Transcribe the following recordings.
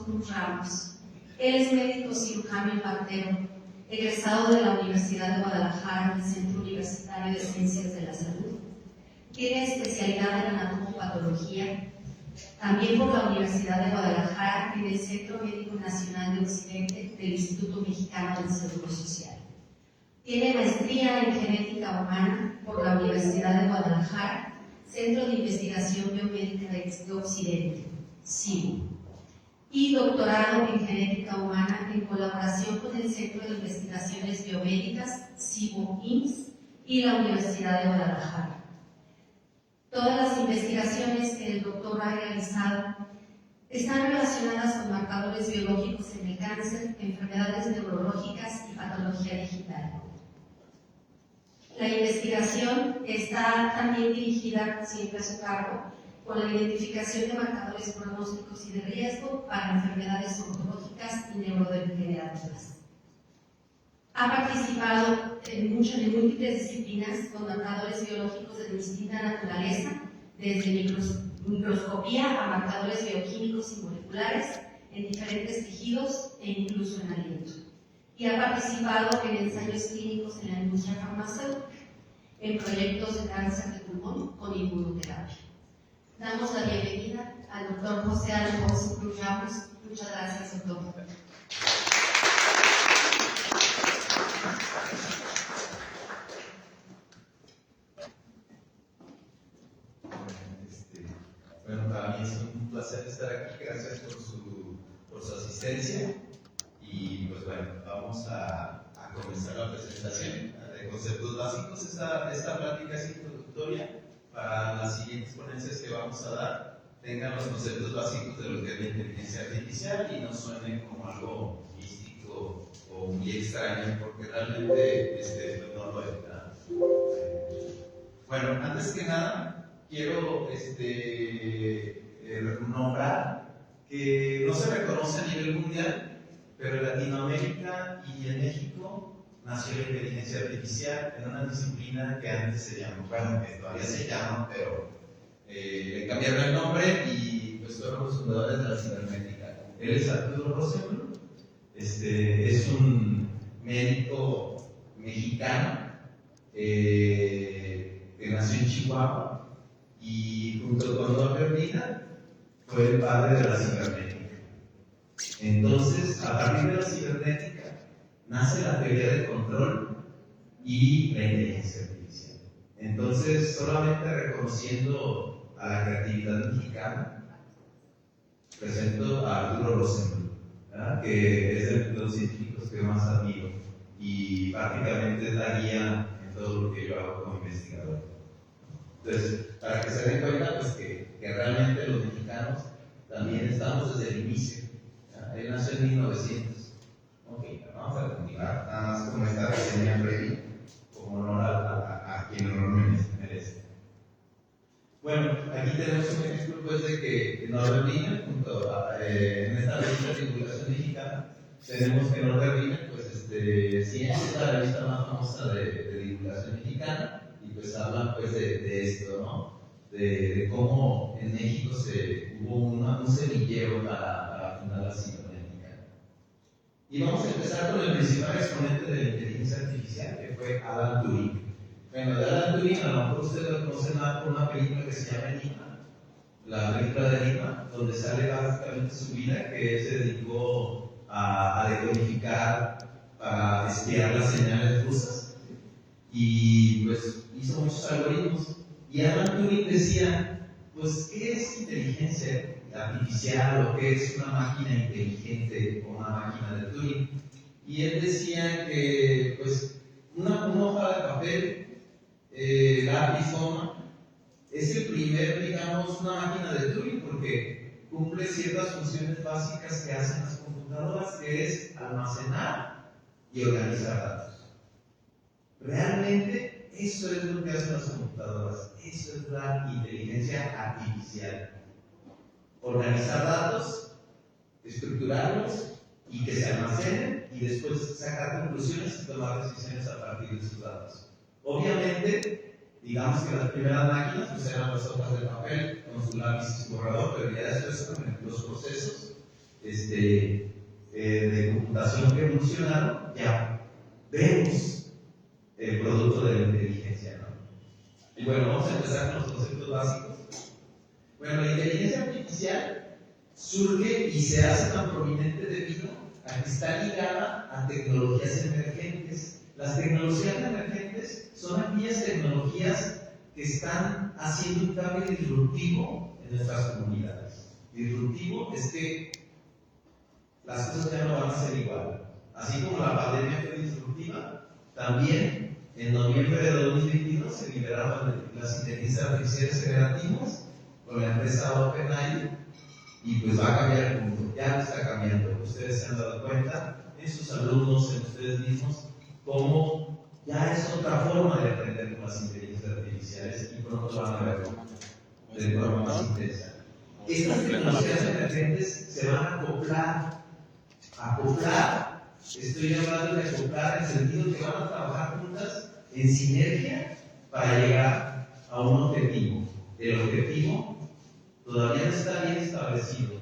Cruz Ramos. Él es médico cirujano y partero, egresado de la Universidad de Guadalajara del Centro Universitario de Ciencias de la Salud. Tiene especialidad en anatomopatología, también por la Universidad de Guadalajara y del Centro Médico Nacional de Occidente del Instituto Mexicano del Seguro Social. Tiene maestría en genética humana por la Universidad de Guadalajara, Centro de Investigación Biomédica de Occidente, CIBO, y doctorado en genética humana en colaboración con el Centro de Investigaciones Biomédicas, CIBO-IMSS, y la Universidad de Guadalajara. Todas las investigaciones que el doctor ha realizado están relacionadas con marcadores biológicos en el cáncer, enfermedades neurológicas y patología digital. La investigación está también dirigida, siempre a su cargo, con la identificación de marcadores pronósticos y de riesgo para enfermedades oncológicas y neurodegenerativas. Ha participado en múltiples disciplinas con marcadores biológicos de distinta naturaleza, desde microscopía a marcadores bioquímicos y moleculares en diferentes tejidos e incluso en aliento. Y ha participado en ensayos clínicos en la industria farmacéutica, en proyectos de cáncer de pulmón con inmunoterapia. Damos la bienvenida al doctor José Alfonso Cruz Ramos. Muchas gracias, doctor. Bueno, para mí es un placer estar aquí. Gracias por su asistencia. Y pues bueno, vamos a comenzar la presentación de conceptos básicos. Esta plática es introductoria para las siguientes ponencias que vamos a dar. Tengan los conceptos básicos de lo que es la inteligencia artificial y no suene como algo místico o muy extraño, porque realmente no lo es. Bueno, antes que nada, quiero nombrar que no se reconoce a nivel mundial, pero en Latinoamérica y en México nació la inteligencia artificial en una disciplina que antes se llamó, bueno, que todavía se llama, pero le cambiaron el nombre y pues fueron los fundadores de la cibernética. Él es Arturo Rosenbluth, es un médico mexicano que nació en Chihuahua y junto con Norbert Wiener fue el padre de la cibernética. Entonces, a partir de la cibernética nace la teoría del control y la inteligencia artificial. Entonces, solamente reconociendo a la creatividad mexicana, presento a Arturo Rosenbluth, que es de los científicos que más admiro y prácticamente es la guía en todo lo que yo hago como investigador. Entonces, para que se den cuenta, pues que realmente los mexicanos también estamos desde el inicio. Él nació en 1900. Ok, vamos a continuar, nada más como esta reseña breve, como honor a quien honor merece. Bueno, aquí tenemos un ejemplo pues, de que Norbert Wiener, en esta revista de divulgación digital, tenemos que Norbert Wiener, pues, Ciencia es la revista más famosa de divulgación mexicana, y pues habla pues, de esto, ¿no? De cómo en México hubo un semillero para fundar la cibernética. Y vamos a empezar con el principal exponente de la inteligencia artificial, que fue Alan Turing. Bueno, de Alan Turing, a lo mejor ustedes lo conocen más por una película que se llama Enigma, la película de Enigma, donde sale básicamente su vida, que él se dedicó a decodificar para espiar las señales rusas. Y pues hizo muchos algoritmos. Y Alan Turing decía, pues, ¿qué es inteligencia artificial o qué es una máquina inteligente o una máquina de Turing? Y él decía que, pues, una hoja de papel, lápiz, goma, es el primer, digamos, una máquina de Turing porque cumple ciertas funciones básicas que hacen las computadoras, que es almacenar y organizar datos. Realmente, eso es lo que hacen las computadoras, eso es la inteligencia artificial. Organizar datos, estructurarlos y que se almacenen y después sacar conclusiones y tomar decisiones a partir de esos datos. Obviamente, digamos que las primeras máquinas pues eran las hojas de papel con su lápiz y su borrador, pero ya después con los procesos evolucionaron, ya vemos el producto de la inteligencia, ¿no? Y bueno, vamos a empezar con los conceptos básicos. Bueno, la inteligencia artificial surge y se hace tan prominente debido a que está ligada a tecnologías emergentes. Las tecnologías emergentes son aquellas tecnologías que están haciendo un cambio disruptivo en nuestras comunidades. Disruptivo es que las cosas ya no van a ser igual. Así como la pandemia fue disruptiva, también en noviembre de 2021 se liberaron las inteligencias artificiales generativas con la empresa OpenAI y pues va a cambiar el mundo. Ya está cambiando. Ustedes se han dado cuenta en sus alumnos, en ustedes mismos, cómo ya es otra forma de aprender con las inteligencias artificiales y pronto van a verlo de forma más intensa. Estas tecnologías emergentes se van a acoplar, estoy hablando de acoplar en el sentido que van a trabajar juntas en sinergia para llegar a un objetivo. El objetivo todavía no está bien establecido,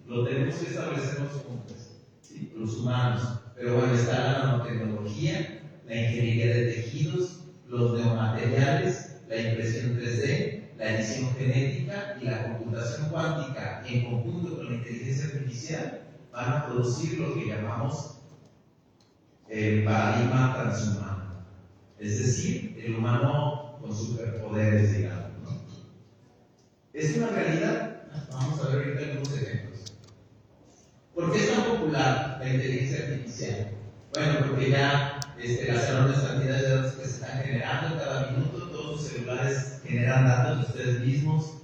lo tenemos que establecer los juntos, ¿sí? Los humanos, pero bueno, está la nanotecnología, la ingeniería de tejidos, los neomateriales, la impresión 3D, la edición genética y la computación cuántica en conjunto con la inteligencia artificial van a producir lo que llamamos el paradigma transhumano, es decir, el humano con superpoderes, digamos, ¿no? Es una realidad. Vamos a ver ahorita algunos ejemplos. ¿Por qué es tan popular la inteligencia artificial? Bueno, porque ya las enormes cantidades de datos que se están generando cada minuto, todos los celulares generan datos de ustedes mismos,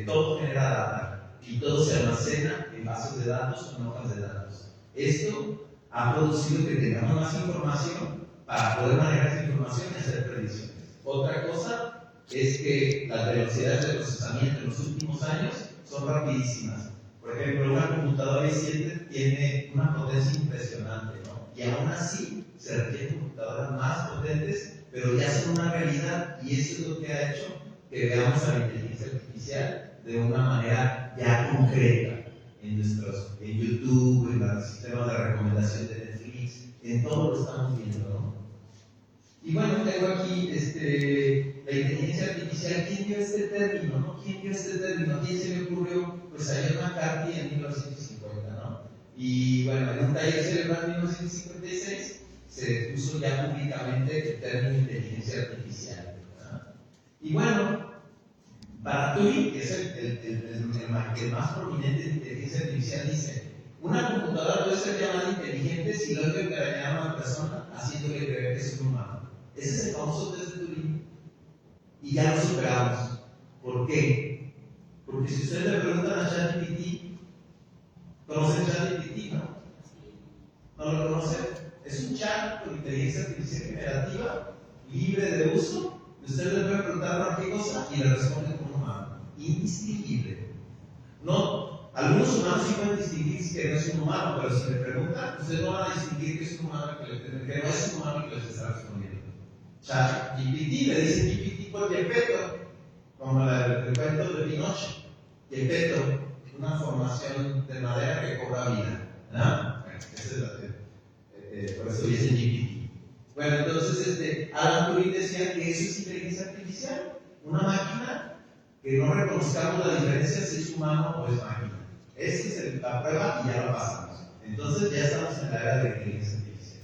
todo genera data y todo se almacena en bases de datos o en hojas de datos. Esto ha producido que tengamos más información para poder manejar esa información y hacer predicciones. Otra cosa es que las velocidades de procesamiento en los últimos años son rapidísimas. Por ejemplo, una computadora i7 tiene una potencia impresionante, ¿no? Y aún así se requieren computadoras más potentes, pero ya son una realidad, y eso es lo que ha hecho que veamos a la inteligencia artificial de una manera ya concreta en YouTube, en los sistemas de recomendación de Netflix, en todo lo estamos viendo, ¿no? Y bueno, tengo aquí la inteligencia artificial. ¿Quién dio este término, no? ¿Quién dio este término? ¿Quién se le ocurrió? Pues a John McCarthy en 1950, ¿no? Y bueno, en un taller cerebral en 1956 se puso ya públicamente el término inteligencia artificial, ¿no? Y bueno, para Turing, que es el más prominente de inteligencia artificial, dice: una computadora puede ser llamada inteligente si lo que la llama a una persona haciéndole creer que es un humano. Ese es el famoso test de Turing. Y ya lo superamos. ¿Por qué? Porque si ustedes le preguntan a ChatGPT, ¿conocen ChatGPT? ¿No lo conocen? Es un chat con inteligencia artificial generativa, libre de uso. Ustedes le pueden preguntar cualquier cosa y le responden como un humano. Indistinguible. No, algunos humanos sí pueden distinguir que no es un humano, pero si le preguntan, ustedes no van a distinguir que es un humano que no es un humano que les está respondiendo. ChatGPT le dice GPT por Gepetto, como el cuento de Pinocho. Gepetto, una formación de madera que cobra vida, ¿no? Bueno, por eso dice GPT. Bueno, entonces Alan Turing decía que eso es inteligencia artificial, una máquina que no reconozcamos la diferencia si es humano o es máquina. Esa es la prueba y ya lo pasamos. Entonces ya estamos en la era de la inteligencia artificial.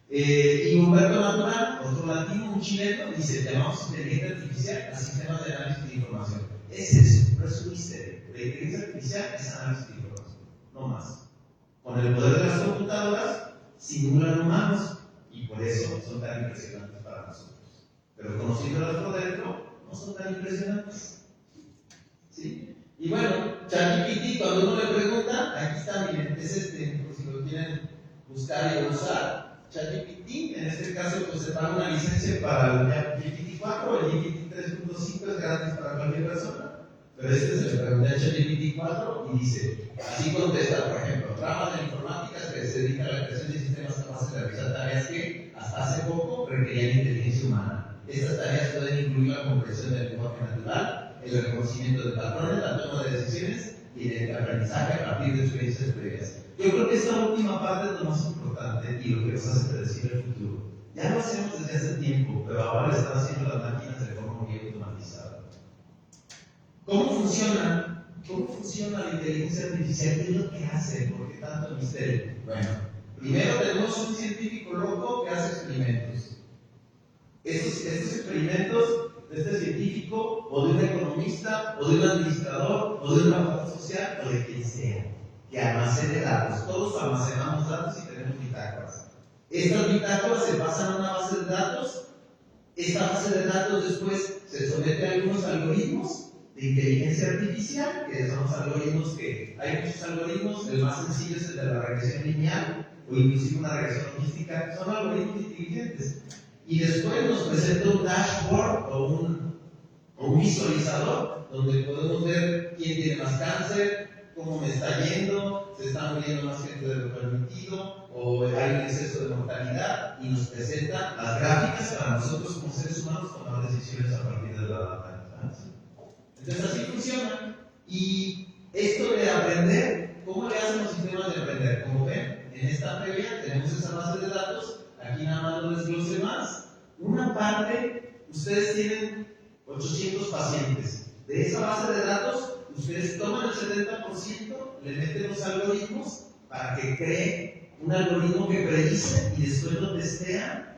Y Humberto Maturana, otro latino, un chileno, dice: llamamos inteligencia artificial a sistemas de análisis de información. Es eso, no es un misterio. La inteligencia artificial es análisis de información, no más. Con el poder de las computadoras, simulan humanos, y por eso son tan impresionantes para nosotros. Pero conociéndolas por dentro, no son tan impresionantes. ¿Sí? Y bueno, ChatGPT, cuando uno le pregunta, aquí está, miren, es por si lo quieren buscar y usar. ChatGPT, en este caso, pues se paga una licencia para el GPT 4, el GPT 3.5 es gratis para cualquier persona, pero se le pregunta a ChatGPT 4 y dice, así contesta, por ejemplo: ramas de informática que se dedica a la creación de sistemas capaces de realizar tareas que hasta hace poco requerían inteligencia humana. Estas tareas pueden incluir la comprensión del lenguaje natural, el reconocimiento de patrones, la toma de decisiones y el aprendizaje a partir de experiencias previas. Yo creo que esta última parte es lo más importante. importante y lo que nos hace predecir el futuro. Ya lo hacemos desde hace tiempo, pero ahora lo están haciendo las máquinas de forma muy automatizada. ¿Cómo funciona? ¿Cómo funciona la inteligencia artificial? ¿Qué es lo que hace? ¿Por qué tanto misterio? Bueno, primero tenemos un científico loco que hace experimentos. Estos experimentos de este científico, o de un economista, o de un administrador, o de un trabajador social, o de quien sea, que almacene datos. Todos almacenamos datos y tenemos bitácoras. Estas bitácoras se pasan a una base de datos. Esta base de datos después se somete a algunos algoritmos de inteligencia artificial, que son los algoritmos que hay muchos algoritmos. El más sencillo es el de la regresión lineal, o inclusive una regresión logística. Son algoritmos inteligentes. Y después nos presenta un dashboard o un visualizador donde podemos ver quién tiene más cáncer, cómo me está yendo, se está muriendo más gente de lo permitido, o hay un exceso de mortalidad, y nos presenta las gráficas para nosotros como seres humanos tomar decisiones a partir de la data. Entonces así funciona. Y esto de aprender, ¿cómo le hacen los sistemas de aprender? Como ven, en esta previa tenemos esa base de datos. Aquí nada más lo desglose más. Una parte, ustedes tienen 800 pacientes. De esa base de datos, ustedes toman el 70%, le meten los algoritmos para que cree un algoritmo que predice y después lo testean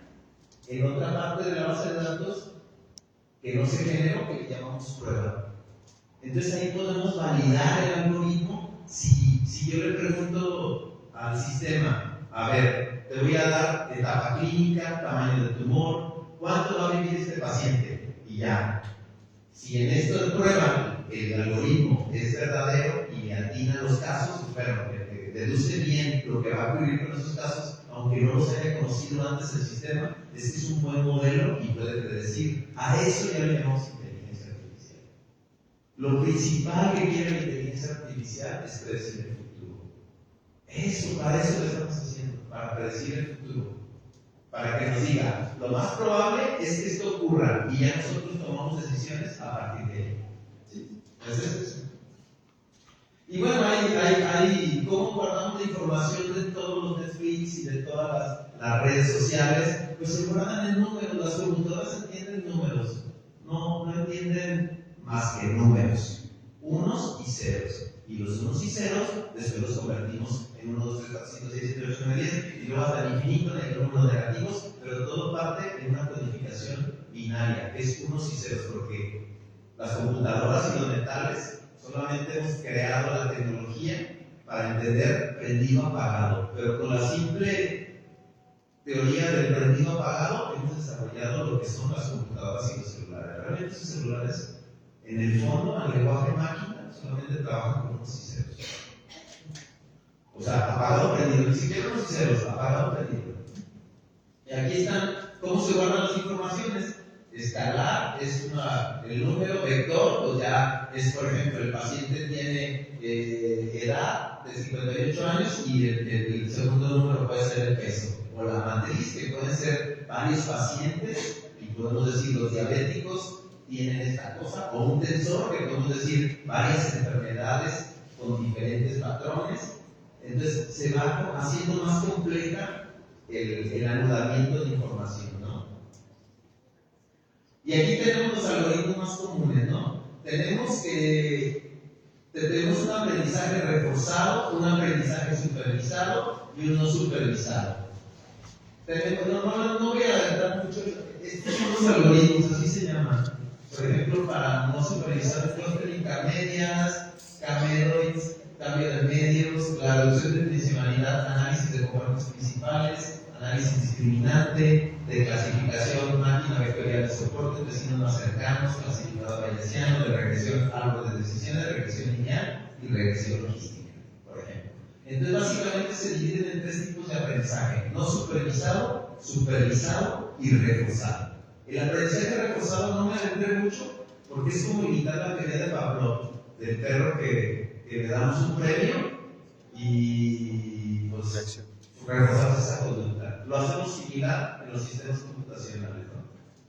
en otra parte de la base de datos que no se generó, que le llamamos prueba. Entonces ahí podemos validar el algoritmo. Si yo le pregunto al sistema, a ver, te voy a dar etapa clínica, tamaño de tumor, ¿cuánto va a vivir este paciente? Y ya. Si en esto de prueba el algoritmo es verdadero y le atina los casos, bueno, deduce bien lo que va a ocurrir con esos casos, aunque no los haya conocido antes el sistema, es un buen modelo y puede predecir. A eso ya le llamamos inteligencia artificial. Lo principal que quiere la inteligencia artificial es predecir el futuro. Para eso lo estamos haciendo, para predecir el futuro. Para que nos diga, lo más probable es que esto ocurra y ya nosotros tomamos decisiones a partir de ello. ¿Sí? Entonces es eso. Y bueno, hay cómo guardamos la información de todos los Netflix y de todas las redes sociales, pues se guardan en números. Las computadoras entienden números, no entienden más que números, unos y ceros. Y los unos y ceros después los convertimos en 1, 2, 3, 4, 5, 6, 7, 8, 9, 10 y luego hasta el infinito en el número negativos, pero todo parte en una codificación binaria, que es unos y ceros, porque las computadoras y los metales solamente hemos creado la tecnología para entender prendido-apagado, pero con la simple teoría del prendido-apagado hemos desarrollado lo que son las computadoras y los celulares. Realmente esos celulares, en el fondo, al lenguaje máquina, solamente trabajan con unos y ceros. O sea, apagado, prendido, ni siquiera unos y ceros, apagado, prendido. Y aquí están cómo se guardan las informaciones. Escalar es el número, vector, pues ya es, por ejemplo, el paciente tiene edad de 58 años y el segundo número puede ser el peso. O la matriz, que pueden ser varios pacientes, y podemos decir los diabéticos tienen esta cosa, o un tensor, que podemos decir varias enfermedades con diferentes patrones. Entonces se va haciendo más compleja el anudamiento de información, ¿no? Y aquí tenemos los algoritmos más comunes, ¿no? Tenemos un aprendizaje reforzado, un aprendizaje supervisado y un no supervisado. No voy a adelantar mucho. Estos son los algoritmos, así se llaman. Por ejemplo, para no supervisar clustering, medias, cameroids, cambio de medios, la reducción de principalidad, análisis de componentes principales, análisis discriminante, de clasificación, máquina vectorial de soporte, vecinos más cercanos, clasificador bayesiano, de regresión, árbol de decisiones, de regresión lineal y regresión logística, por ejemplo. Entonces, básicamente se dividen en 3 tipos de aprendizaje: no supervisado, supervisado y reforzado. El aprendizaje reforzado no me adentré mucho porque es como imitar la teoría de Pavlov, del perro que le damos un premio y pues reforzamos esa conducta. Lo hacemos similar en los sistemas computacionales, ¿no?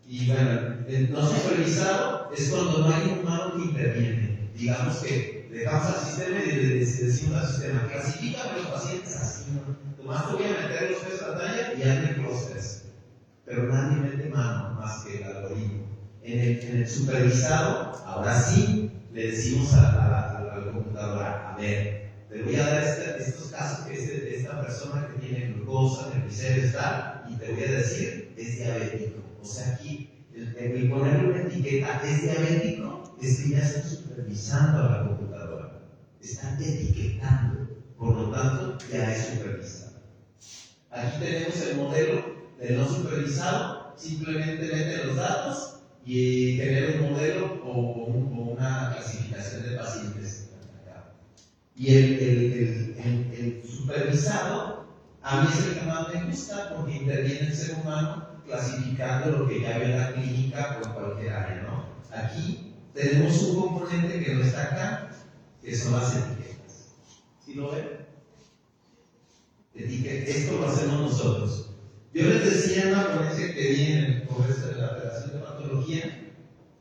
Y bueno, el no supervisado es cuando no hay un humano que interviene. Digamos que dejamos al sistema y le decimos al sistema: clasifícame los pacientes así, ¿no? Tomás, te voy a meter los pero nadie mete mano más que el algoritmo. En el supervisado, ahora sí, le decimos a la computadora, a ver, te voy a dar estos casos que esta persona que tiene glucosa, triglicéridos, tal, y te voy a decir, es diabético. O sea, aquí, el ponerle una etiqueta, es diabético, es que ya están supervisando a la computadora. Están etiquetando, por lo tanto, ya es supervisado. Aquí tenemos el modelo de no supervisado, simplemente mete los datos y genera un modelo o una clasificación de pacientes. Y el supervisado, a mí es el que más me gusta porque interviene el ser humano clasificando lo que ya ve en la clínica o en cualquier área, ¿no? Aquí tenemos un componente que no está acá, que son las etiquetas. ¿Sí lo ven? Esto lo hacemos nosotros. Yo les decía en una ponencia que di en el Congreso de la Federación de Patología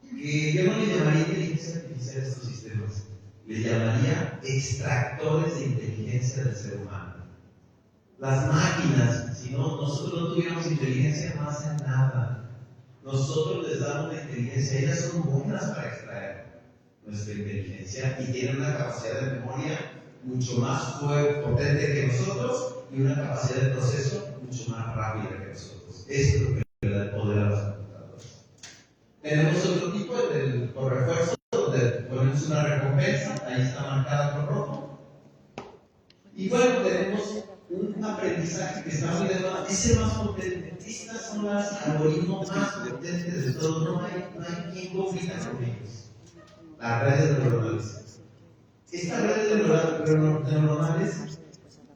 que yo no le llamaría inteligencia artificial a estos sistemas, le llamaría extractores de inteligencia del ser humano. Las máquinas, si nosotros no tuviéramos inteligencia, no hacen nada. Nosotros les damos la inteligencia, ellas son buenas para extraer nuestra inteligencia y tienen una capacidad de memoria mucho más potente que nosotros y una capacidad de proceso mucho más rápida que nosotros. Esto es lo que le da el poder a las computadoras. Tenemos otro tipo, el por refuerzo, donde ponemos una recompensa, ahí está marcada con rojo. Y bueno, tenemos un aprendizaje que está muy de moda, es el más potente. Estas son los algoritmos más potentes de todos, no hay quien compita con ellos. Las redes neuronales. Estas redes neuronales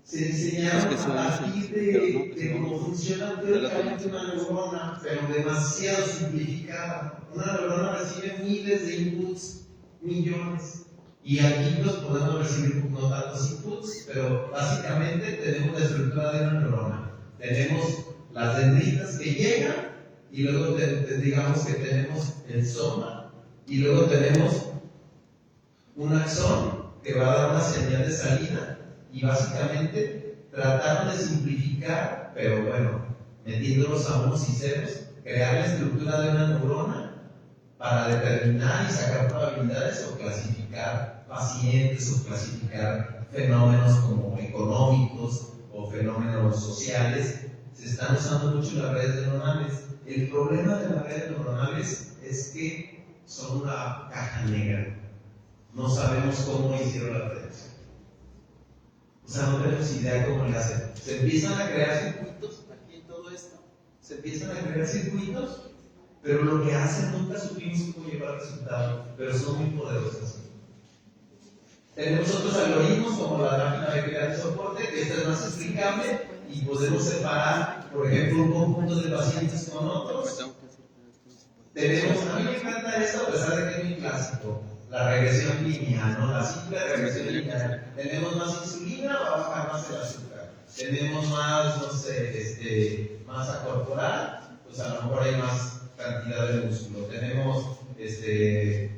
se diseñaron a partir de cómo funciona teóricamente una neurona, pero demasiado simplificada. Una neurona recibe miles de inputs, millones. Y aquí los podemos recibir no tantos inputs, pero básicamente tenemos la estructura de una neurona. Tenemos las dendritas que llegan, y luego digamos que tenemos el soma, y luego tenemos un axón que va a dar una señal de salida, y básicamente trataron de simplificar, pero bueno, metiéndolos a unos y ceros, crear la estructura de una neurona para determinar y sacar probabilidades o clasificar pacientes o clasificar fenómenos como económicos o fenómenos sociales. Se están usando mucho las redes neuronales. El problema de las redes neuronales es que son una caja negra. No sabemos cómo hicieron la redes. O sea, no tenemos idea cómo le hacen. Se empiezan a crear circuitos aquí en todo esto. Se empiezan a crear circuitos, pero lo que hacen nunca supimos cómo llevar al resultado, pero son muy poderosos. Tenemos otros algoritmos como la máquina de crear de soporte, que esta es más explicable y podemos separar, por ejemplo, un conjunto de pacientes con otros. Tenemos, a mí me encanta esto a pesar de que es muy clásico, la regresión lineal, ¿no? La simple regresión lineal. Tenemos más insulina, va a bajar más el azúcar. Tenemos más, no sé, masa corporal, pues a lo mejor hay más cantidad de músculo. Tenemos,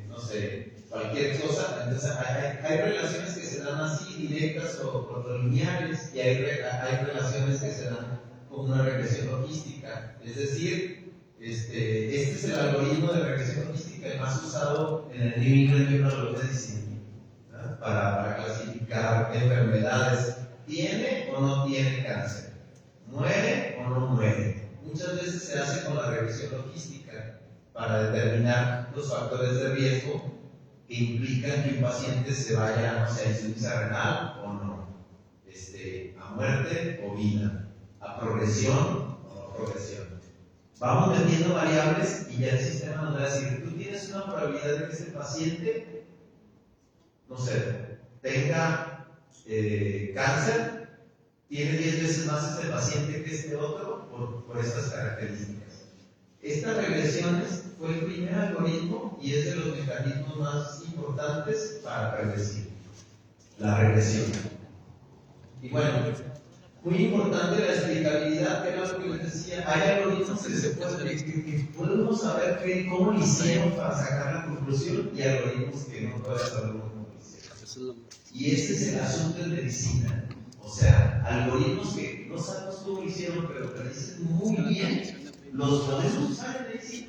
no sé, cualquier cosa. Entonces hay relaciones que se dan así, directas o lineales, y hay relaciones que se dan con una regresión logística. Es decir, este es el algoritmo de regresión logística el más usado en el New England Journal of Medicine, ¿no? para clasificar enfermedades. ¿Tiene o no tiene cáncer? ¿Muere o no muere? Muchas veces se hace con la regresión logística para determinar los factores de riesgo que implican que un paciente se vaya, no sé, a insuficiencia renal o no, a muerte o vida, a progresión o no progresión. Vamos metiendo variables y ya el sistema nos va a decir, tú tienes una probabilidad de que ese paciente, no sé, tenga cáncer, tiene 10 veces más este paciente que este otro por estas características. Estas regresiones fue el primer algoritmo y es de los mecanismos más importantes para predecir la regresión. Y bueno, muy importante la explicabilidad, que era lo que les decía. Hay algoritmos que podemos saber cómo lo hicieron para sacar la conclusión y algoritmos que no pueden saber cómo lo hicieron. Y ese es el asunto en medicina. O sea, algoritmos que no sabemos cómo lo hicieron, pero predicen muy bien los podemos usar en medicina.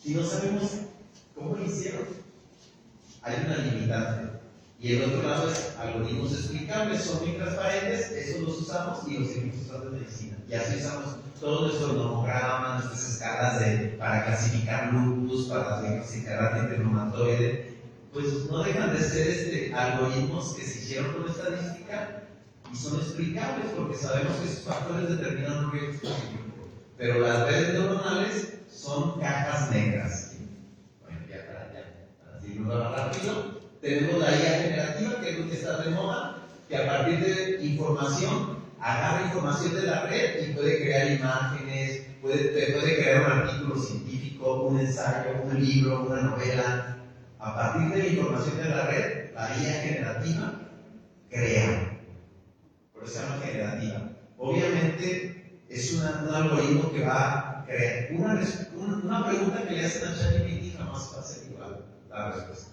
Si no sabemos cómo lo hicieron, hay una limitante. Y el otro lado es algoritmos explicables, son muy transparentes, esos los usamos y los seguimos usando en medicina. Y así usamos todos nuestros nomogramas, nuestras escalas para clasificar lupus, para diagnosticar artritis reumatoide, pues no dejan de ser algoritmos que se hicieron con estadística y son explicables porque sabemos que esos factores determinan un riesgo específico. Pero las redes neuronales son cajas negras. ¿Sí? Bueno, ya para seguirlo más rápido, tenemos la IA generativa, que es lo que está de moda, que a partir de información, agarra información de la red y puede crear imágenes, puede crear un artículo científico, un ensayo, un libro, una novela. A partir de la información de la red, la IA generativa crea. Por eso se llama generativa. Obviamente es un algoritmo que va a crear una pregunta que le hacen a ChatGPT jamás va a ser igual la respuesta.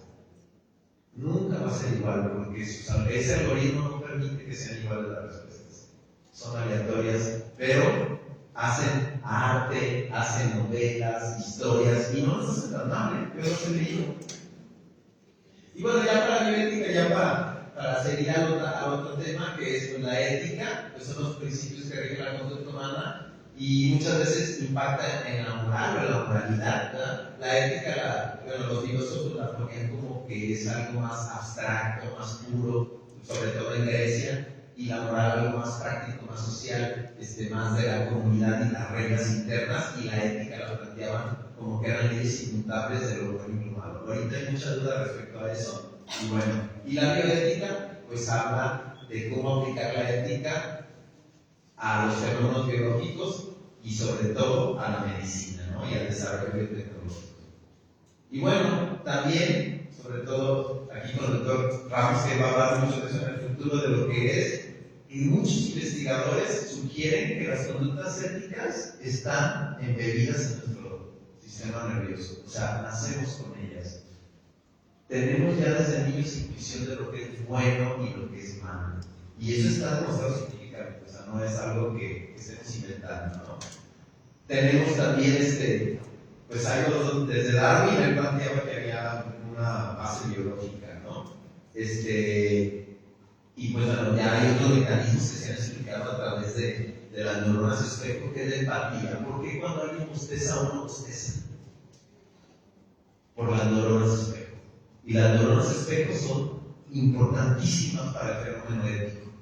Nunca va a ser igual porque ese algoritmo no permite que sean iguales las respuestas. Son aleatorias, pero hacen arte, hacen novelas, historias y no las hacen tan mal, pero hacen libro. Y bueno, ya para la bioética, ya para seguir al otro tema, que es la ética, pues son los principios que rigen la conducta humana y muchas veces impacta en la moral o en la moralidad, ¿verdad? La ética, los filósofos la ponían como que es algo más abstracto, más puro, sobre todo en Grecia, y la moral algo más práctico, más social, más de la comunidad y las reglas internas, y la ética la planteaban como que eran leyes inmutables de lo bueno y lo malo. Ahorita hay mucha duda respecto a eso, y bueno, y la bioética pues habla de cómo aplicar la ética a los fenómenos biológicos y sobre todo a la medicina, ¿no? Y al desarrollo biotecnológico. Y bueno, también, sobre todo aquí con el doctor Ramos, que va a hablar mucho de eso en el futuro, de lo que es, y muchos investigadores sugieren que las conductas éticas están embebidas en nuestro sistema nervioso, o sea, nacemos con ellas. Tenemos ya desde niños intuición de lo que es bueno y lo que es malo. Y eso está demostrado científicamente, o sea, no es algo que estemos inventando, ¿no? Tenemos también, pues algo desde Darwin, él planteaba que había una base biológica, ¿no? Y pues bueno, ya hay otros mecanismos que se han explicado a través de las neuronas espejo, que es la empatía. ¿Por qué cuando alguien bosteza uno bosteza? Por las neuronas espejo. Y las neuronas espejo son importantísimas para el fenómeno ético.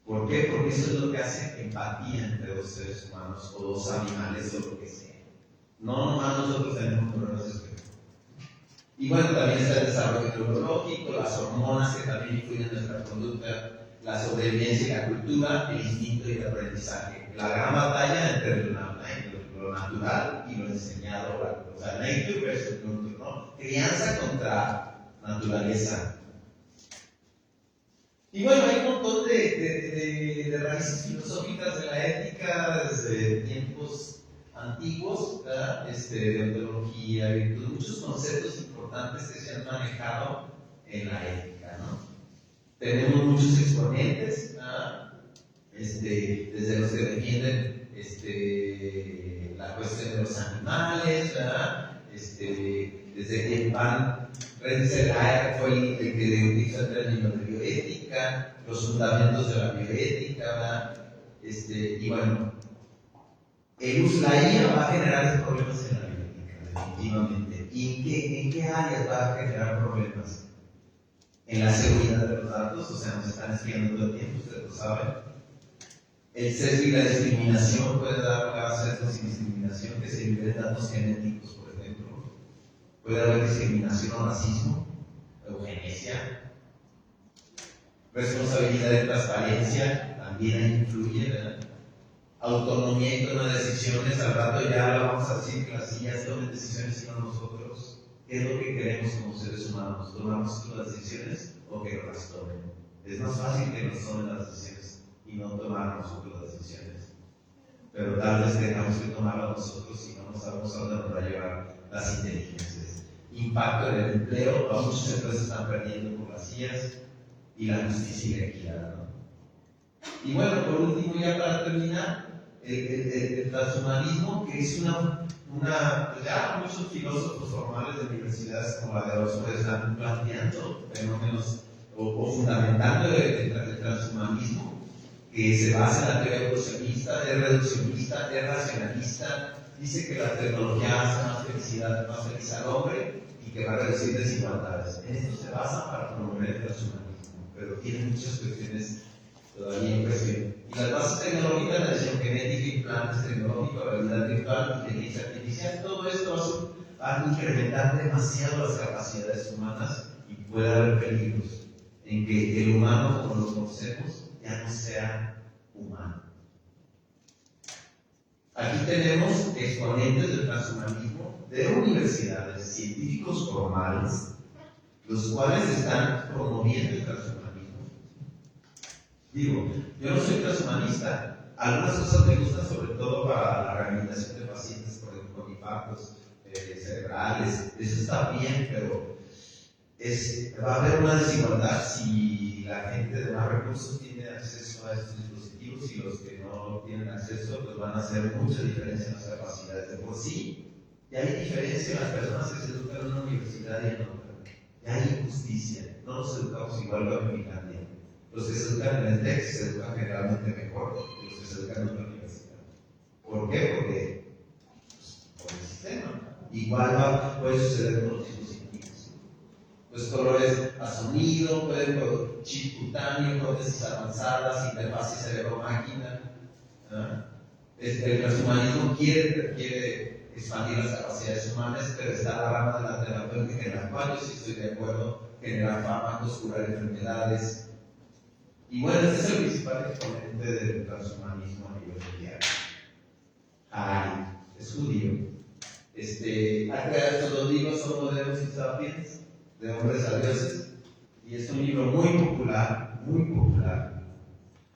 ¿Por qué? Porque eso es lo que hace empatía entre dos seres humanos o dos animales o lo que sea. No nomás nosotros tenemos neuronas espejo. Y bueno, también está el desarrollo neurológico, las hormonas que también influyen en nuestra conducta, la sobrevivencia y la cultura, el instinto y el aprendizaje. La gran batalla entre lo natural y lo enseñado, o sea, nature versus nurture, ¿no? Crianza contra naturaleza. Y bueno, hay un montón de raíces filosóficas de la ética desde tiempos antiguos, ¿verdad? De ontología, virtud, muchos conceptos importantes que se han manejado en la ética, ¿no? Tenemos muchos exponentes, ¿verdad? Desde los que defienden la cuestión de los animales, ¿verdad? Desde que Van Rensselaer fue el que utilizó el término de bioética, los fundamentos de la bioética, ¿verdad? Y bueno, la IA va a generar problemas en la bioética, definitivamente. ¿Y en qué áreas va a generar problemas? En la seguridad de los datos, o sea, nos están espiando todo el tiempo, ustedes lo saben. El sesgo y la discriminación puede dar lugar a sesgos y discriminación, que se liberen datos genéticos, por ejemplo. Puede haber discriminación o racismo, eugenesia. Responsabilidad de transparencia también ahí influye, ¿verdad? Autonomía y toma de decisiones, al rato ya vamos a decir que las sillas tomen decisiones y no nosotros. ¿Qué es lo que queremos como seres humanos? ¿Tomamos las decisiones o que nos las tomen? Es más fácil que nos tomen las decisiones y no tomar nosotros las decisiones. Pero tal vez tengamos que tomarlas nosotros y no nos sabemos a dónde nos va a llevar las inteligencias. Impacto en el empleo, a muchas empresas están perdiendo por las sillas y la justicia y la equidad, ¿no? Y bueno, por último, ya para terminar, el transhumanismo, que es pues ya muchos filósofos formales de universidades como la de Oxford están planteando fenómenos o fundamentando el transhumanismo, que se basa en la teoría evolucionista, es reduccionista, es racionalista, dice que la tecnología hace más feliz al hombre y que va a reducir desigualdades. En esto se basa para promover el transhumanismo, pero tiene muchas cuestiones todavía en cuestión. Y las bases tecnológicas, la decisión genética, implantes tecnológicos, realidad virtual, inteligencia artificial, todo esto va a incrementar demasiado las capacidades humanas y puede haber peligros en que el humano, como lo conocemos, ya no sea humano. Aquí tenemos exponentes del transhumanismo de universidades, científicos formales, los cuales están promoviendo el transhumanismo. Digo, yo no soy transhumanista. Algunas cosas me gustan, sobre todo para la rehabilitación de pacientes con impactos cerebrales. Eso está bien, pero va a haber una desigualdad si la gente de más recursos tiene acceso a estos dispositivos y los que no tienen acceso pues van a hacer mucha diferencia en las capacidades. De por sí, ya hay diferencia en las personas que se educan en una universidad y en otra. Ya hay injusticia. No nos educamos igual que en Finlandia. Los que se educan en el TEC se educan generalmente mejor que los que se educan en la universidad. ¿Por qué? Porque por el sistema. Igual puede suceder con los dispositivos. Los colores a sonido, pueden con chip cutáneo, prótesis avanzadas, interfaces cerebro-máquina. El transhumanismo quiere expandir las capacidades humanas, pero está la rama de la terapéutica en la cual yo sí estoy de acuerdo, generar fármacos, curar enfermedades. Y bueno, este es el principal exponente del transhumanismo a nivel mundial. Harari, es judío. Ha creado estos dos libros, Homo Deus y Sapiens, de hombres a dioses, y es un libro muy popular, muy popular.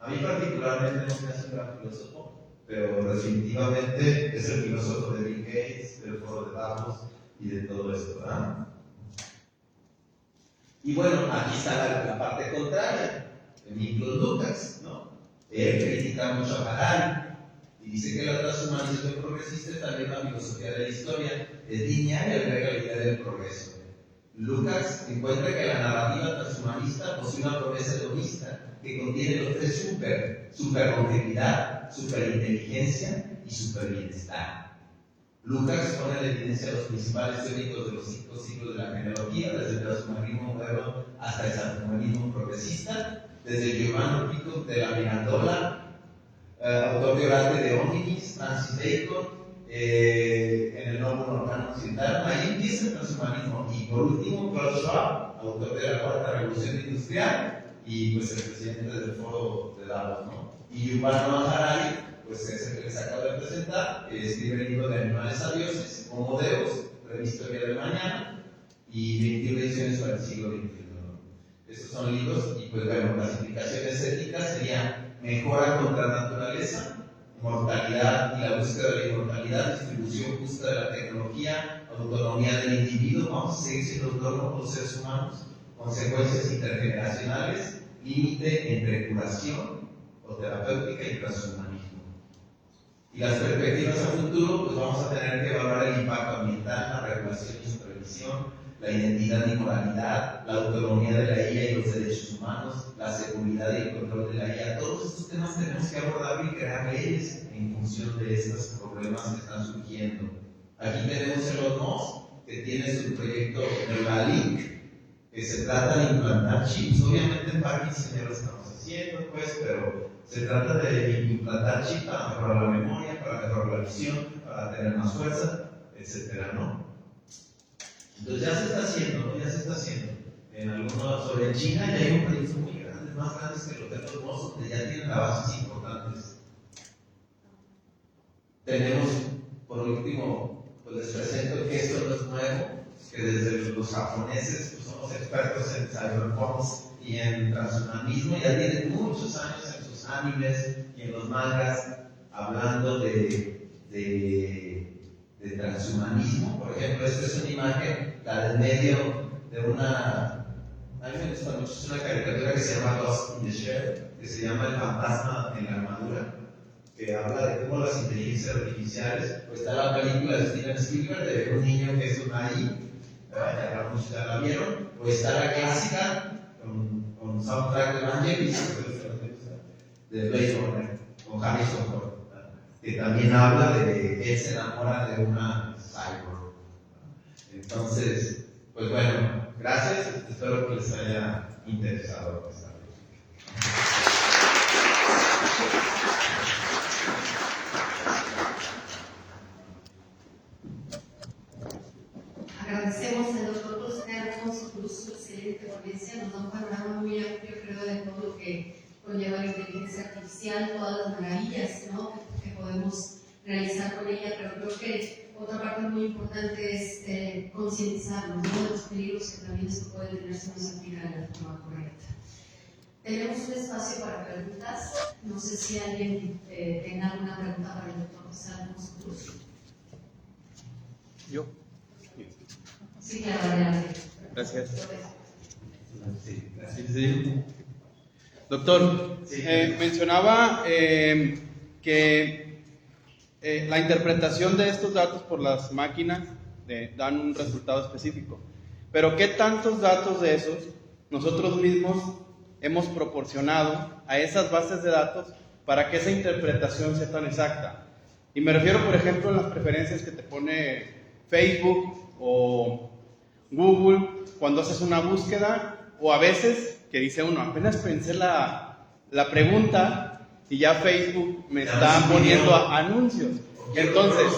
A mí particularmente no me hace un gran filósofo, pero definitivamente es el filósofo de Bill Gates, del foro de Davos y de todo esto, ¿verdad? Y bueno, aquí está la parte contraria. Niklas Lukács, ¿no? Él critica mucho a Harari y dice que la transhumanismo progresista es también la filosofía de la historia, es lineal y agrega la idea del progreso. Lukács encuentra que la narrativa transhumanista posee una promesa hedonista que contiene los tres superlongevidad, superinteligencia y superbienestar. Lukács pone en evidencia a los principales teóricos de los 5 siglos de la genealogía, desde el transhumanismo moderno hasta el transhumanismo progresista, desde Giovanni Pico de la Mirandola, autor de Orate de Hominis, Francis Bacon, en el Novo Normano Occidental. Ahí empieza el transhumanismo. Y por último, Klaus Schwab, autor de la Cuarta Revolución Industrial y pues el presidente del Foro de Davos, ¿no? Y Yuval Noah Harari, pues es el que les acabo de presentar, que escribe el libro de Animales a Dioses, Homo Deus, Revista Historia del Mañana, y 21 ediciones para el siglo XXI. Estos son libros, y pues bueno, clasificaciones éticas serían mejora contra la naturaleza, mortalidad y la búsqueda de la inmortalidad, distribución justa de la tecnología, autonomía del individuo, vamos a seguir siendo autónomos los seres humanos, consecuencias intergeneracionales, límite entre curación o terapéutica y transhumanismo. Y las perspectivas a futuro, pues vamos a tener que evaluar el impacto ambiental, la regulación y supervisión, la identidad y moralidad, la autonomía de la IA y los derechos humanos, la seguridad y el control de la IA. Todos estos temas tenemos que abordar y crear leyes en función de estos problemas que están surgiendo. Aquí tenemos Elon Musk, que tiene su proyecto Neuralink, que se trata de implantar chips. Obviamente en Parkinson ya lo estamos haciendo, pues, pero se trata de implantar chips para mejorar la memoria, para mejorar la visión, para tener más fuerza, etcétera, ¿no? Entonces ya se está haciendo, ¿no? Ya se está haciendo. En algunos, sobre China ya hay un proyecto muy grande, más grandes que los de los Mossos, que ya tienen bases importantes. Tenemos, por último, pues les presento que esto no es nuevo, que desde los japoneses pues somos expertos en cyberpunks y en transhumanismo, ya tienen muchos años en sus animes y en los mangas hablando de transhumanismo. Por ejemplo, esta es una imagen, la del medio de una... A mí me gusta mucho, es una caricatura que se llama Ghost in the Shell, que se llama El fantasma en la armadura. que habla de cómo las inteligencias artificiales, pues está la película de Steven Spielberg de un niño que es un AI, ya la vieron, o está la clásica con soundtrack de Vangelis, de Blade Runner, con Harrison Ford, que también habla de que él se enamora de una cyborg. Entonces, pues bueno, gracias, espero que les haya interesado esta Agradecemos al doctor José Alfonso Cruz su excelente ponencia, nos da un panorama muy amplio, creo, de todo lo que conlleva la inteligencia artificial, todas las maravillas, ¿no?, que podemos realizar con ella, pero creo que otra parte muy importante es concientizarnos, ¿no?, de los peligros que también esto puede tener si no se aplica de la forma correcta. Tenemos un espacio para preguntas, no sé si alguien tenga alguna pregunta para el doctor José Alfonso Cruz. Yo. Sí, claro, adelante. Gracias. Sí, gracias. Sí. Doctor, Sí. mencionaba que la interpretación de estos datos por las máquinas dan un resultado específico. Pero ¿qué tantos datos de esos nosotros mismos hemos proporcionado a esas bases de datos para que esa interpretación sea tan exacta? Y me refiero, por ejemplo, a las preferencias que te pone Facebook o Google cuando haces una búsqueda, o a veces que dice uno, apenas pensé la pregunta y ya Facebook me está poniendo anuncios. Entonces,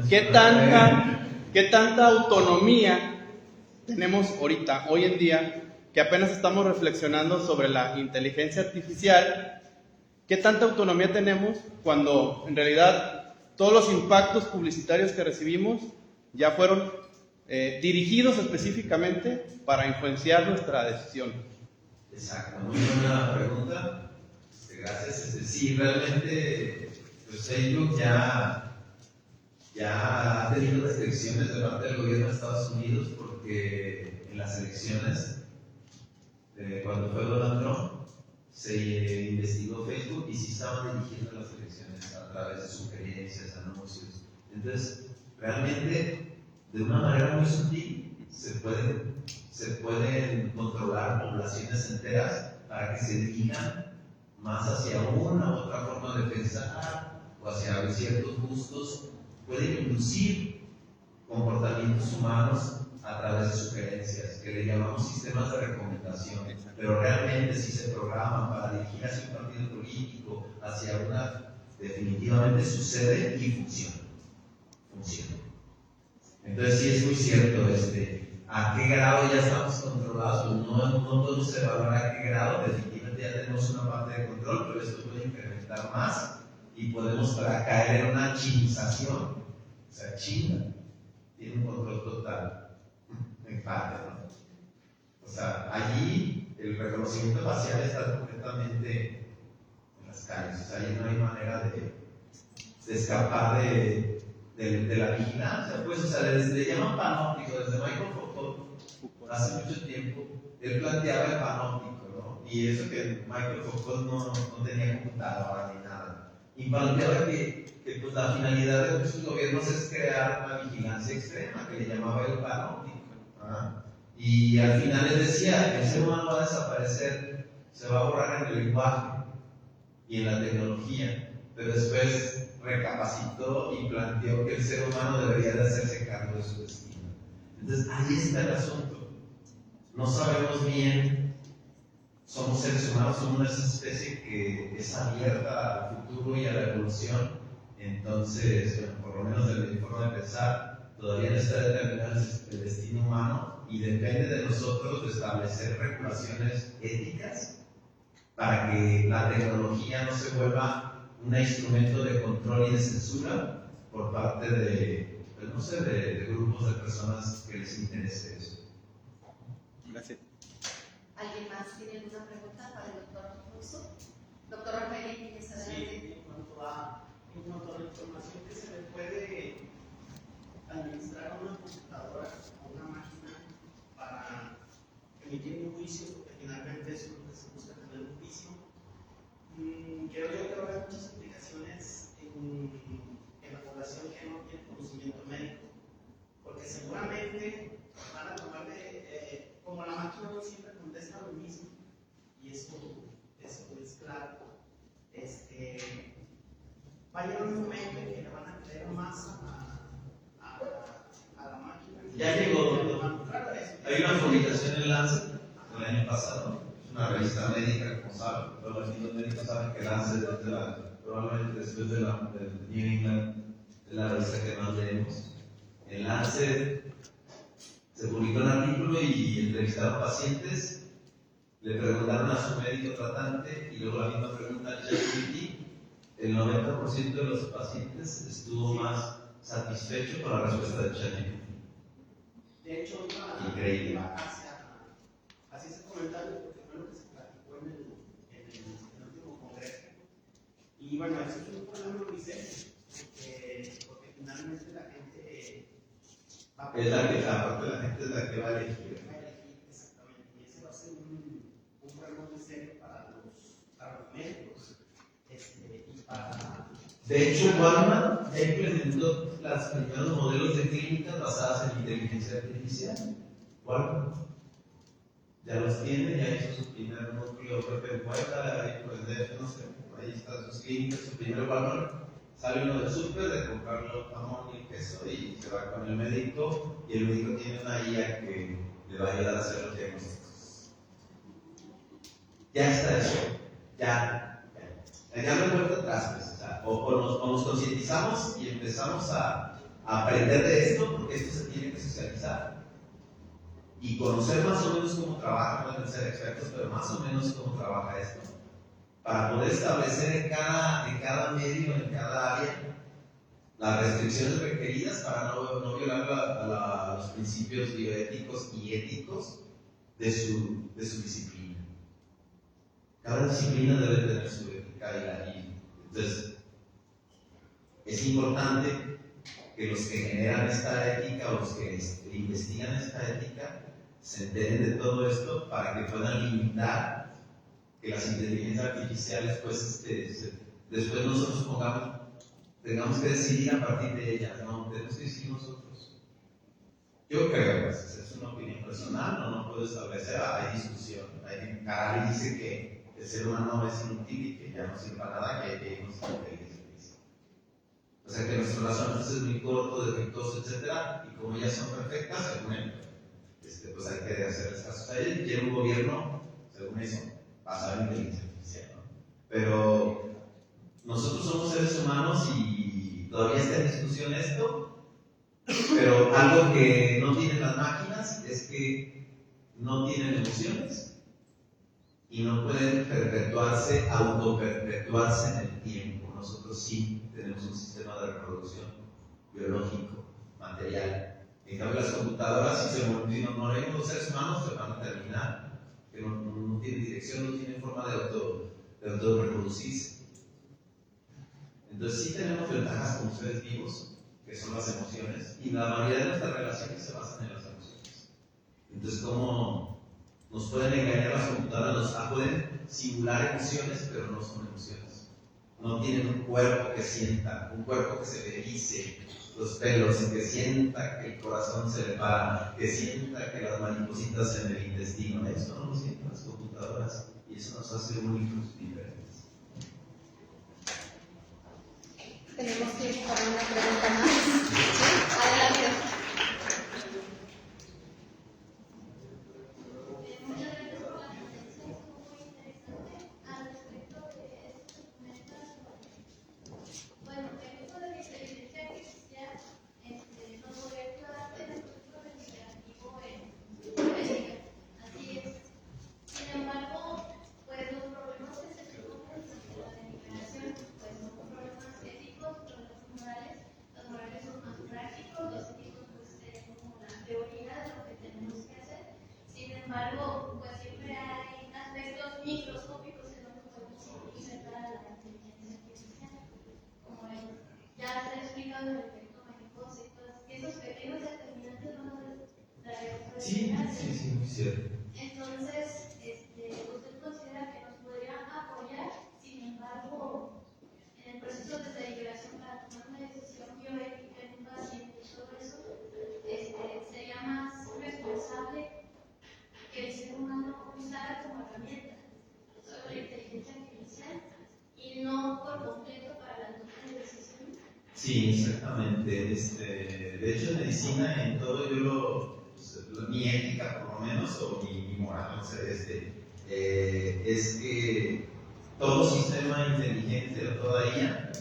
¿qué tanta autonomía tenemos ahorita, hoy en día, que apenas estamos reflexionando sobre la inteligencia artificial? ¿Qué tanta autonomía tenemos cuando en realidad todos los impactos publicitarios que recibimos ya fueron dirigidos específicamente para influenciar nuestra decisión? Exacto, muy buena pregunta. Gracias. Sí, realmente pues Facebook ya ha tenido restricciones de parte del gobierno de Estados Unidos porque en las elecciones, cuando fue Donald Trump, se investigó Facebook y sí estaban dirigiendo las elecciones a través de sugerencias, anuncios. Entonces, realmente, de una manera muy sutil, se pueden controlar poblaciones enteras para que se dirijan más hacia una u otra forma de pensar o hacia ciertos gustos. Pueden inducir comportamientos humanos a través de sugerencias, que le llamamos sistemas de recomendación, pero realmente si se programan para dirigir hacia un partido político, hacia una, definitivamente sucede y funciona. Entonces sí es muy cierto, a qué grado ya estamos controlados, no podemos evaluar a qué grado, definitivamente ya tenemos una parte de control, pero esto puede incrementar más y podemos caer en una chinización. O sea, China tiene un control total, en parte, ¿no? O sea, allí el reconocimiento facial está completamente en las calles, o sea, allí no hay manera de escapar de la vigilancia, pues, o sea, le llaman panóptico, desde Michael Foucault, hace mucho tiempo, él planteaba el panóptico, ¿no? Y eso que Michael Foucault no tenía computadora ni nada, y planteaba que pues, la finalidad de muchos gobiernos es crear una vigilancia extrema, que le llamaba el panóptico, ¿ah? Y al final les decía, el ser humano va a desaparecer, se va a borrar en el lenguaje y en la tecnología, pero después recapacitó y planteó que el ser humano debería de hacerse cargo de su destino. Entonces, ahí está el asunto. No sabemos bien, somos seres humanos, somos una especie que es abierta al futuro y a la evolución. Entonces, bueno, por lo menos desde mi forma de pensar, todavía no está determinado el destino humano y depende de nosotros de establecer regulaciones éticas para que la tecnología no se vuelva un instrumento de control y de censura por parte de, pues no sé, de grupos de personas que les interese eso. Gracias. ¿Alguien más tiene alguna pregunta para el doctor Alfonso? Doctor Rafael, ¿tienes adelante? Sí, en cuanto a la información que se le puede administrar a una computadora o una máquina para emitir un juicio, porque finalmente es lo que se busca, tener un juicio. Creo yo que va a haber año pasado. Es una revista médica, como saben. Todos los médicos saben que Lancet probablemente después de New England es la revista que más leemos. En Lancet se publicó un artículo y entrevistaron pacientes, le preguntaron a su médico tratante y luego la misma pregunta al ChatGPT. El 90% de los pacientes estuvo más satisfecho con la respuesta del ChatGPT. De hecho, increíble. Hacia ese comentario, porque fue lo que se platicó en el último congreso. Y bueno, eso es un problema muy serio, porque finalmente la gente va a Es la que, aparte la gente es la que va a elegir. Exactamente, y ese va a ser un problema muy serio para los médicos. Y para... De hecho, Walmart ya implementó los primeros modelos de clínicas basadas en inteligencia artificial. Walmart ya los tiene, ya hizo su primer núcleo, creo que en Puebla, ahí por el DF, no sé, ahí están sus clínicas, su primer Walmart. Sale uno del súper de comprarlo jamón y queso y se va con el médico y el médico tiene una IA que le va a ayudar a hacer los diagnósticos. Ya está eso, ya no hay vuelta atrás, pues, o nos concientizamos y empezamos a aprender de esto, porque esto se tiene que socializar y conocer más o menos cómo trabaja, no deben ser expertos, pero más o menos cómo trabaja esto, para poder establecer en cada medio, en cada área, las restricciones requeridas para no violar los principios bioéticos y éticos de su disciplina. Cada disciplina debe tener su ética y entonces es importante que los que generan esta ética o los que investigan esta ética se enteren de todo esto para que puedan limitar que las inteligencias artificiales pues después nosotros tengamos que decidir a partir de ellas, no tenemos que decidir nosotros. Yo creo, pues, es una opinión personal, no puedo establecer, hay discusión, Harari dice que el ser humano es inútil y que ya no sirve para nada, que hay que irnos a la inteligencia artificial. O sea que nuestro razonamiento es muy corto, defectuoso, etc. Y como ellas son perfectas, según él, pues hay que hacerles caso a ellos. Y quiere un gobierno, según eso, basado en inteligencia artificial, ¿no? Pero nosotros somos seres humanos y todavía está en discusión esto, pero algo que no tienen las máquinas es que no tienen emociones y no pueden autoperpetuarse en el tiempo. Nosotros sí tenemos un sistema de reproducción biológico, material. En cambio, las computadoras, si nos morimos los seres humanos, se van a terminar, que no tienen dirección, no tienen forma de autorreproducirse. Entonces, sí tenemos ventajas como seres vivos, que son las emociones, y la mayoría de nuestras relaciones se basan en las emociones. Entonces, ¿cómo nos pueden engañar las computadoras? Pueden simular emociones, pero no son emociones. No tienen un cuerpo que sienta, un cuerpo que se le erice los pelos, que sienta que el corazón se le para, que sienta que las maripositas en el intestino. Eso no lo sienten las computadoras y eso nos hace únicos y diferentes. Tenemos tiempo para una pregunta más. ¿Sí? Adelante. Muchas gracias por la conferencia, estuvo muy interesante. Al respecto de estos documentos, bueno, el uso de la inteligencia artificial nos podría ayudar en el proceso legislativo en México. Así es. Sin embargo, pues los problemas que se surgen de la deliberación, pues son problemas éticos, problemas morales. Los morales son más prácticos, los éticos pues son como la teoría de lo que tenemos que hacer. Sin embargo, pues siempre hay aspectos microscópicos en los que podemos insertar a la inteligencia artificial, como ya se ha explicado el efecto mariposa y todos esos pequeños determinantes van a dar Sí, muy cierto. Entonces, ¿usted considera que nos podría apoyar? Sin embargo, en el proceso de deliberación para tomar una decisión bioética en un paciente y todo eso, sería más responsable que el ser humano usara como herramienta solo la inteligencia artificial y no por completo para la toma de decisión? Sí, exactamente. De hecho, en medicina y en todo yo pues, mi ética por lo menos, o mi moral, no sé, es que todo sistema inteligente o toda IA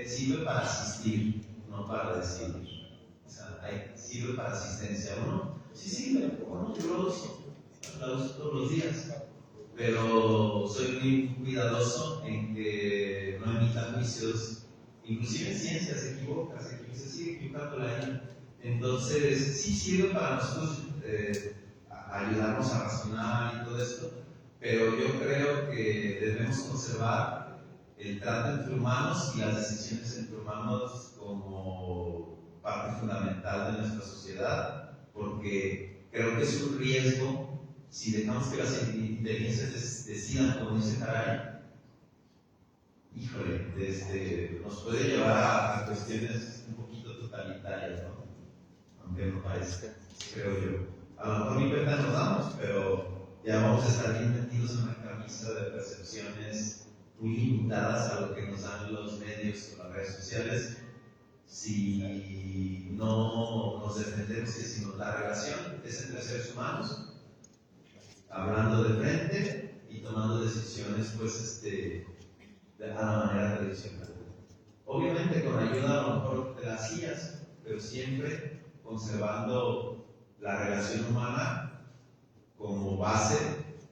sirve para asistir, no para decidir. O sea, sirve para asistencia. Uno sí sirve, uno yo lo uso todos los días, pero soy muy cuidadoso en que no emita juicios, inclusive en ciencia se sigue equivocando la IA. Entonces, sí sirve para nosotros ayudarnos a razonar y todo esto, pero yo creo que debemos conservar el trato entre humanos y las decisiones entre humanos como parte fundamental de nuestra sociedad, porque creo que es un riesgo si dejamos que las inteligencias decidan, como dice Caray. Híjole, nos puede llevar a cuestiones un poquito totalitarias, ¿no? Aunque no parezca, creo yo. A lo mejor ni cuenta nos damos, pero ya vamos a estar bien metidos en una camisa de percepciones muy limitadas a lo que nos dan los medios o las redes sociales, si no nos defendemos, que si la relación es entre seres humanos, hablando de frente y tomando decisiones, pues, a la manera tradicional. Obviamente con ayuda a lo mejor de las IAs, pero siempre conservando la relación humana como base,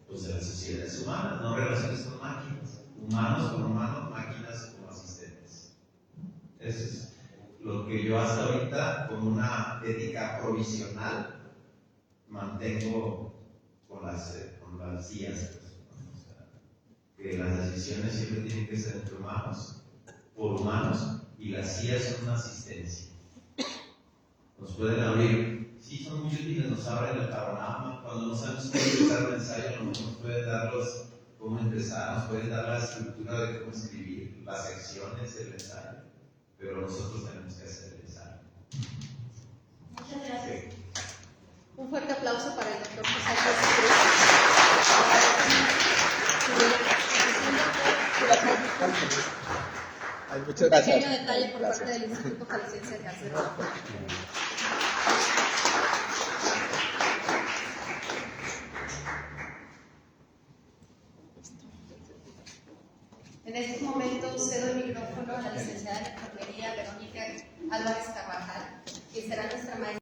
pues, de las sociedades humanas, no relaciones con máquinas, humanos con humanos, máquinas como asistentes. Eso es lo que yo hasta ahorita, con una ética provisional, mantengo con las IAs. O sea, que las decisiones siempre tienen que ser entre humanos, por humanos, y las IAs son una asistencia. Nos pueden abrir, sí, son muy útiles, nos abren el panorama. Cuando no sabemos cómo empezar un ensayo, nos pueden dar cómo empezar, nos pueden dar la estructura de cómo escribir las secciones del ensayo, pero nosotros tenemos que hacer el ensayo. Muchas gracias. Sí. Un fuerte aplauso para el doctor José Cruz. Muchas Un gracias. pequeño detalle por parte del Instituto Jalisciense de Cáncer. En estos momentos cedo el micrófono a la licenciada en enfermería Verónica Álvarez Carvajal, quien será nuestra maestra.